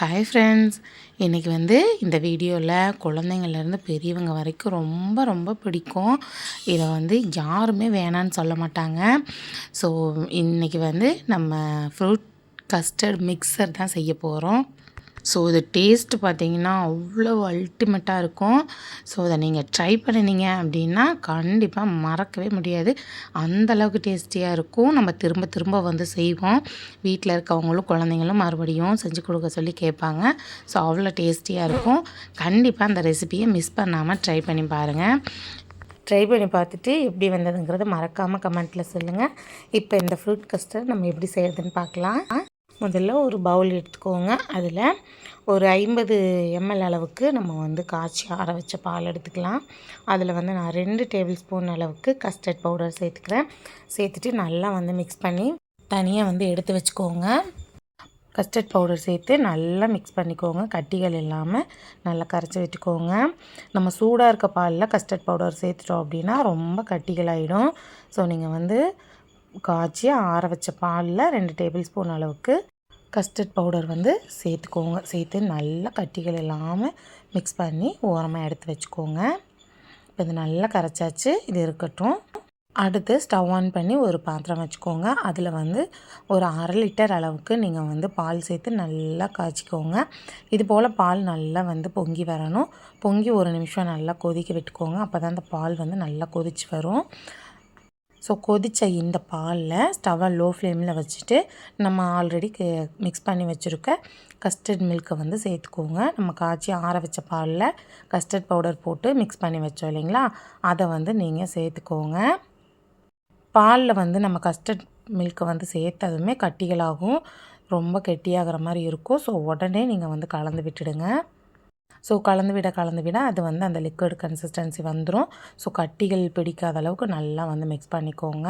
Hi friends, இன்றைக்கி இந்த வீடியோவில் குழந்தைங்கள்லேருந்து பெரியவங்க வரைக்கும் ரொம்ப ரொம்ப பிடிக்கும். இதை யாருமே வேணான்னு சொல்ல மாட்டாங்க. ஸோ இன்றைக்கி நம்ம ஃப்ரூட் கஸ்டர்ட் மிக்சர் தான் செய்ய போகிறோம். ஸோ இது டேஸ்ட்டு பார்த்திங்கன்னா அவ்வளோ அல்டிமேட்டாக இருக்கும். ஸோ அதை நீங்கள் ட்ரை பண்ணினீங்க அப்படின்னா கண்டிப்பாக மறக்கவே முடியாது. அந்தளவுக்கு டேஸ்டியாக இருக்கும். நம்ம திரும்ப திரும்ப செய்வோம். வீட்டில் இருக்கவங்களும் குழந்தைங்களும் மறுபடியும் செஞ்சு கொடுக்க சொல்லி கேட்பாங்க. ஸோ அவ்வளோ டேஸ்டியாக இருக்கும். கண்டிப்பாக அந்த ரெசிபியை மிஸ் பண்ணாமல் ட்ரை பண்ணி பாருங்கள். ட்ரை பண்ணி பார்த்துட்டு எப்படி வந்ததுங்கிறத மறக்காமல் கமெண்ட்டில் சொல்லுங்கள். இப்போ இந்த ஃப்ரூட் கஸ்டர்ட் நம்ம எப்படி செய்கிறதுன்னு பார்க்கலாம். முதல்ல ஒரு பவுல் எடுத்துக்கோங்க. அதில் ஒரு 50 ml அளவுக்கு நம்ம காய்ச்சி ஆற வச்ச பால் எடுத்துக்கலாம். அதில் நான் 2 டேபிள் ஸ்பூன் அளவுக்கு கஸ்டர்ட் பவுடர் சேர்த்துக்கிறேன். சேர்த்துட்டு நல்லா மிக்ஸ் பண்ணி தனியாக எடுத்து வச்சுக்கோங்க. கஸ்டர்ட் பவுடர் சேர்த்து நல்லா மிக்ஸ் பண்ணிக்கோங்க. கட்டிகள் இல்லாமல் நல்லா கரைச்சி விட்டுக்கோங்க. நம்ம சூடாக இருக்க பாலில் கஸ்டர்ட் பவுடர் சேர்த்துட்டோம் அப்படின்னா ரொம்ப கட்டிகளாகிடும். ஸோ நீங்கள் காய்ச்சி ஆற வச்ச பாலில் 2 டேபிள் ஸ்பூன் அளவுக்கு கஸ்டர்ட் பவுடர் சேர்த்துக்கோங்க. சேர்த்து நல்லா கட்டிகள் இல்லாமல் மிக்ஸ் பண்ணி ஓரமாக எடுத்து வச்சுக்கோங்க. இப்போ இது நல்லா கரைச்சாச்சு. இது இருக்கட்டும். அடுத்து ஸ்டவ் ஆன் பண்ணி ஒரு பாத்திரம் வச்சுக்கோங்க. அதில் ஒரு 1/2 லிட்டர் அளவுக்கு நீங்கள் பால் சேர்த்து நல்லா காய்ச்சிக்கோங்க. இது போல் பால் நல்லா பொங்கி வரணும். பொங்கி ஒரு நிமிஷம் நல்லா கொதிக்க விட்டுக்கோங்க. அப்போ தான் அந்த பால் நல்லா கொதிச்சு வரும். ஸோ கொதித்த இந்த பாலில் ஸ்டவ்வை லோ ஃப்ளேமில் வச்சுட்டு நம்ம ஆல்ரெடி மிக்ஸ் பண்ணி வச்சுருக்க கஸ்டர்ட் மில்க்கை சேர்த்துக்கோங்க. நம்ம காய்ச்சி ஆற வச்ச பாலில் கஸ்டர்ட் பவுடர் போட்டு மிக்ஸ் பண்ணி வச்சோம் இல்லைங்களா, அதை நீங்கள் சேர்த்துக்கோங்க. பாலில் நம்ம கஸ்டர்ட் மில்க்கை சேர்த்ததுமே கட்டிகளாகும், ரொம்ப கெட்டியாகிற மாதிரி இருக்கும். ஸோ உடனே நீங்கள் கலந்து விட்டுடுங்க. ஸோ கலந்து விட அது அந்த லிக்விட் கன்சிஸ்டன்சி வந்துடும். ஸோ கட்டிகள் பிடிக்காத அளவுக்கு நல்லா மிக்ஸ் பண்ணிக்கோங்க.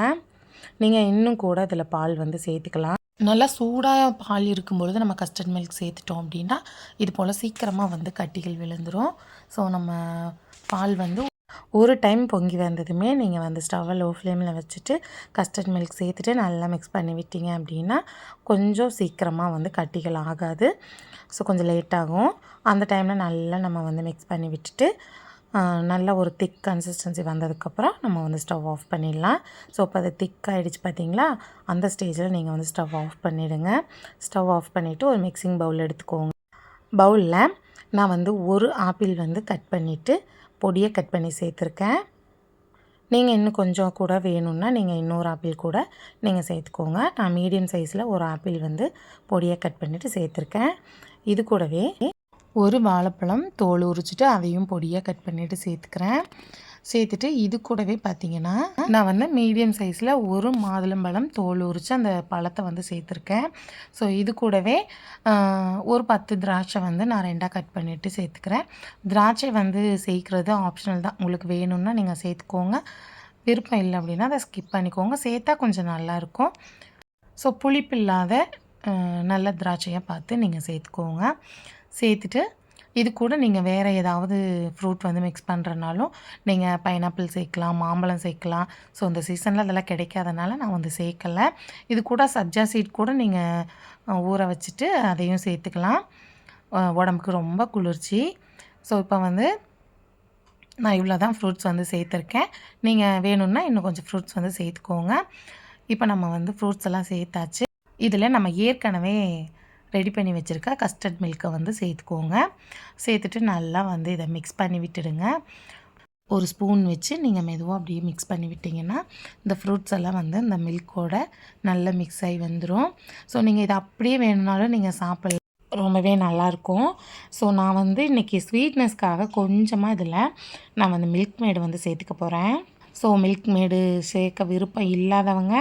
நீங்கள் இன்னும் கூட இதில் பால் சேர்த்துக்கலாம். நல்லா சூடாக பால் இருக்கும்பொழுது நம்ம கஸ்டர்ட் மில்க் சேர்த்துட்டோம் அப்படின்னா இது போல் சீக்கிரமாக கட்டிகள் விழுந்துடும். ஸோ நம்ம பால் ஒரு டைம் பொங்கி வந்ததுமே நீங்கள் ஸ்டவ்வை லோ ஃப்ளேமில் வச்சுட்டு கஸ்டர்ட் மில்க் சேர்த்துட்டு நல்லா மிக்ஸ் பண்ணி விட்டீங்க அப்படின்னா கொஞ்சம் சீக்கிரமாக கட்டிகள் ஆகாது. ஸோ கொஞ்சம் லேட் ஆகும். அந்த டைமில் நல்லா நம்ம மிக்ஸ் பண்ணி விட்டுட்டு நல்லா ஒரு திக் கன்சிஸ்டன்சி வந்ததுக்கப்புறம் நம்ம ஸ்டவ் ஆஃப் பண்ணிடலாம். ஸோ இப்போ அது திக் ஆகிடுச்சு பார்த்தீங்களா, அந்த ஸ்டேஜில் நீங்கள் ஸ்டவ் ஆஃப் பண்ணிவிடுங்க. ஸ்டவ் ஆஃப் பண்ணிவிட்டு ஒரு மிக்சிங் பவுல் எடுத்துக்கோங்க. பவுலில் நான் ஒரு ஆப்பிள் கட் பண்ணிவிட்டு பொடியை கட் பண்ணி சேர்த்துருக்கேன். நீங்கள் இன்னும் கொஞ்சம் கூட வேணும்னா நீங்கள் இன்னொரு ஆப்பிள் கூட நீங்கள் சேர்த்துக்கோங்க. நான் மீடியம் சைஸில் ஒரு ஆப்பிள் பொடியை கட் பண்ணிவிட்டு சேர்த்துருக்கேன். இது கூடவே ஒரு வாழைப்பழம் தோல் உரிச்சிட்டு அதையும் பொடியாக கட் பண்ணிவிட்டு சேர்த்துக்கிறேன். சேர்த்துட்டு இது கூடவே பார்த்திங்கன்னா நான் மீடியம் சைஸில் ஒரு மாதுளம்பழம் தோல் உரித்து அந்த பழத்தை சேர்த்துருக்கேன். ஸோ இது கூடவே ஒரு 10 திராட்சை நான் 2ஆக கட் பண்ணிவிட்டு சேர்த்துக்கிறேன். திராட்சை சேர்க்குறது ஆப்ஷனல் தான். உங்களுக்கு வேணும்னா நீங்கள் சேர்த்துக்கோங்க. விருப்பம் இல்லை அப்படின்னா அதை ஸ்கிப் பண்ணிக்கோங்க. சேர்த்தா கொஞ்சம் நல்லாயிருக்கும். ஸோ புளிப்பு இல்லாத நல்ல திராட்சையாக பார்த்து நீங்கள் சேர்த்துக்கோங்க. சேர்த்துட்டு இது கூட நீங்கள் வேறு ஏதாவது ஃப்ரூட் மிக்ஸ் பண்ணுறனாலும் நீங்கள் பைனாப்பிள் சேர்க்கலாம், மாம்பழம் சேர்க்கலாம். ஸோ இந்த சீசனில் அதெல்லாம் கிடைக்காதனால நான் சேர்க்கலை. இது கூட சப்ஜா சீட் கூட நீங்கள் ஊற வச்சுட்டு அதையும் சேர்த்துக்கலாம். உடம்புக்கு ரொம்ப குளிர்ச்சி. ஸோ இப்போ நான் இவ்வளோ தான் ஃப்ரூட்ஸ் சேர்த்துருக்கேன். நீங்கள் வேணும்னா இன்னும் கொஞ்சம் ஃப்ரூட்ஸ் சேர்த்துக்கோங்க. இப்போ நம்ம ஃப்ரூட்ஸ் எல்லாம் சேர்த்தாச்சு. இதில் நம்ம ஏற்கனவே ரெடி பண்ணி வச்சுருக்க கஸ்டர்ட் மில்க்கை சேர்த்துக்கோங்க. சேர்த்துட்டு நல்லா இதை மிக்ஸ் பண்ணி விட்டுடுங்க. ஒரு ஸ்பூன் வச்சு நீங்கள் மெதுவாக அப்படியே மிக்ஸ் பண்ணி விட்டிங்கன்னா இந்த ஃப்ரூட்ஸ் எல்லாம் இந்த மில்க்கோட நல்லா மிக்ஸ் ஆகி வந்துடும். ஸோ நீங்கள் இதை அப்படியே வேணும்னாலும் நீங்கள் சாப்பிடலாம், ரொம்பவே நல்லாயிருக்கும். ஸோ நான் இன்றைக்கி ஸ்வீட்னஸ்க்காக கொஞ்சமாக இதில் நான் மில்க் மேடு சேர்த்துக்க போகிறேன். ஸோ மில்க் மேடு சேர்க்க விருப்பம் இல்லாதவங்க,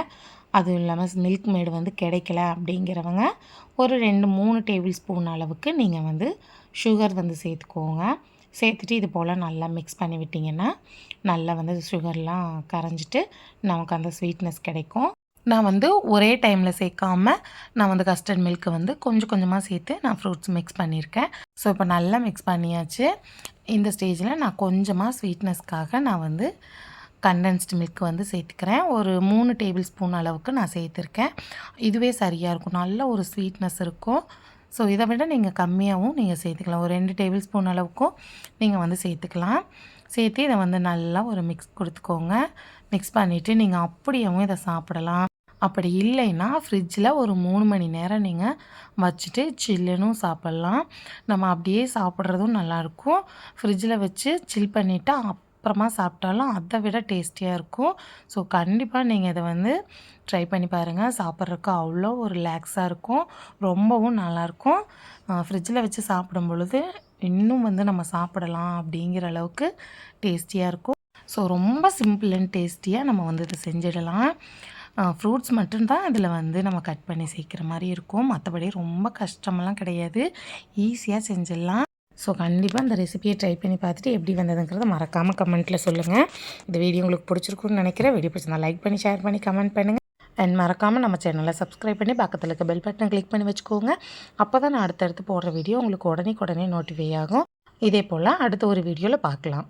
அதுவும் இல்லாமல் மில்க் மேடு கிடைக்கல அப்படிங்கிறவங்க ஒரு 2-3 டேபிள் ஸ்பூன் அளவுக்கு நீங்கள் சுகர் சேர்த்துக்கோங்க. சேர்த்துட்டு இது போல் நல்லா மிக்ஸ் பண்ணி விட்டிங்கன்னா நல்லா சுகர்லாம் கரைஞ்சிட்டு நமக்கு அந்த ஸ்வீட்னஸ் கிடைக்கும். நான் ஒரே டைமில் சேர்க்காம நான் கஸ்டர்ட் மில்க்கு கொஞ்சம் கொஞ்சமாக சேர்த்து நான் ஃப்ரூட்ஸ் மிக்ஸ் பண்ணியிருக்கேன். ஸோ இப்போ நல்லா மிக்ஸ் பண்ணியாச்சு. இந்த ஸ்டேஜில் நான் கொஞ்சமாக ஸ்வீட்னஸ்க்காக நான் கண்டென்ஸ்டு மில்க் சேர்த்துக்கிறேன். ஒரு 3 டேபிள் ஸ்பூன் அளவுக்கு நான் சேர்த்துருக்கேன். இதுவே சரியாக இருக்கும். நல்ல ஒரு ஸ்வீட்னஸ் இருக்கும். ஸோ இதை விட நீங்கள் கம்மியாகவும் நீங்கள் சேர்த்துக்கலாம். ஒரு 2 டேபிள் ஸ்பூன் அளவுக்கும் நீங்கள் வந்து சேர்த்துக்கலாம். சேர்த்து இதை வந்து நல்லா ஒரு மிக்ஸ் கொடுத்துக்கோங்க. மிக்ஸ் பண்ணிவிட்டு நீங்கள் அப்படியேவும் இதை சாப்பிடலாம். அப்படி இல்லைன்னா ஃப்ரிட்ஜில் ஒரு 3 மணி நேரம் நீங்கள் வச்சுட்டு சில்லுன்னு சாப்பிட்லாம். நம்ம அப்படியே சாப்பிட்றதும் நல்லாயிருக்கும். ஃப்ரிட்ஜில் வச்சு சில் பண்ணிவிட்டு அப்புறமா சாப்பிட்டாலும் அதை விட டேஸ்டியாக இருக்கும். ஸோ கண்டிப்பாக நீங்கள் இதை வந்து ட்ரை பண்ணி பாருங்கள். சாப்பிட்றதுக்கு அவ்வளோ ஒரு ரிலாக்ஸாக இருக்கும். ரொம்பவும் நல்லாயிருக்கும். ஃப்ரிட்ஜில் வச்சு சாப்பிடும் பொழுது இன்னும் வந்து நம்ம சாப்பிடலாம் அப்படிங்கிற அளவுக்கு டேஸ்டியாக இருக்கும். ஸோ ரொம்ப சிம்பிள் அண்ட் டேஸ்டியாக நம்ம வந்து இதை செஞ்சிடலாம். ஃப்ரூட்ஸ் மட்டும்தான் இதில் வந்து நம்ம கட் பண்ணி சேர்க்குற மாதிரி இருக்கும். மற்றபடி ரொம்ப கஷ்டமெல்லாம் கிடையாது. ஈஸியாக செஞ்சிடலாம். ஸோ கண்டிப்பாக இந்த ரெசிபியை ட்ரை பண்ணி பார்த்துட்டு எப்படி வந்ததுங்கிறத மறக்காமல் கமெண்ட்டில் சொல்லுங்கள். இந்த வீடியோ உங்களுக்கு பிடிச்சிருக்குன்னு நினைக்கிறேன். வீடியோ பிடிச்சிருந்தா லைக் பண்ணி ஷேர் பண்ணி கமெண்ட் பண்ணுங்கள். அண்ட் மறக்காமல் நம்ம சேனலை சப்ஸ்கிரைப் பண்ணி பக்கத்தில் இருக்க பெல் பட்டனை கிளிக் பண்ணி வச்சுக்கோங்க. அப்போ தான் நான் அடுத்தடுத்து போடுற வீடியோ உங்களுக்கு உடனே நோட்டிஃபை ஆகும். இதே போல் அடுத்த ஒரு வீடியோவில் பார்க்கலாம்.